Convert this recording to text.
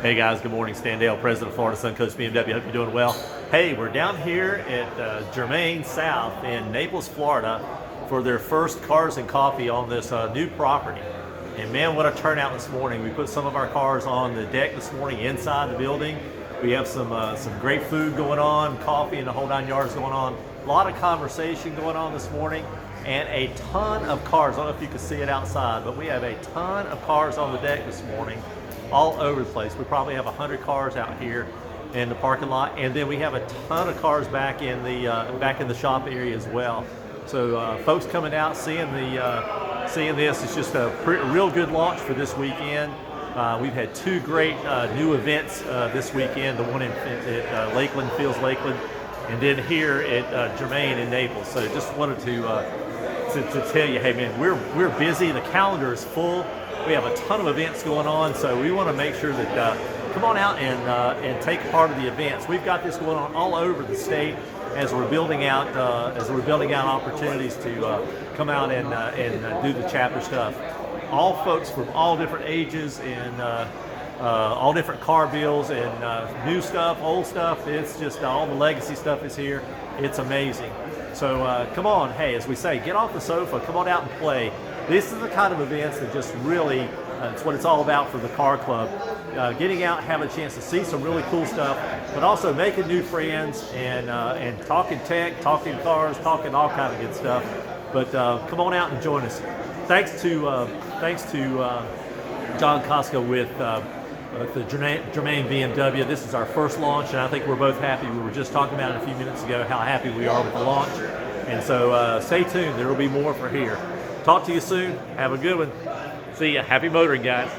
Hey guys, good morning. Stan Dale, President of Florida SunCoast BMW. Hope you're doing well. Hey, we're down here at Germain South in Naples, Florida for their first Cars and Coffee on this new property. And man, what a turnout this morning. We put some of our cars on the deck this morning inside the building. We have some great food going on, coffee and the whole 9 yards going on. A lot of conversation going on this morning and a ton of cars. I don't know if you can see it outside, but we have a ton of cars on the deck this morning, all over the place. We probably have 100 cars out here in the parking lot, and then we have a ton of cars back in the shop area as well. So folks coming out seeing this, it's just a real good launch for this weekend. We've had two great new events this weekend. The one at Lakeland, Lakeland, and then here at Germain in Naples. So just wanted to tell you, hey man, we're busy. The calendar is full. We have a ton of events going on, so we want to make sure that come on out and take part of the events. We've got this going on all over the state as we're building out opportunities to come out and do the chapter stuff. All folks from all different ages and all different car bills and new stuff, old stuff. It's just all the legacy stuff is here. It's amazing. So come on, hey, as we say, get off the sofa, come on out and play. This is the kind of events that just really, it's what it's all about for the car club. Getting out, having a chance to see some really cool stuff, but also making new friends and talking tech, talking cars, talking all kind of good stuff. But come on out and join us. Thanks to John Casco with the Germain BMW. This is our first launch, and I think we're both happy. We were just talking about it a few minutes ago, how happy we are with the launch. And so stay tuned. There will be more for here. Talk to you soon. Have a good one. See ya. Happy motoring, guys.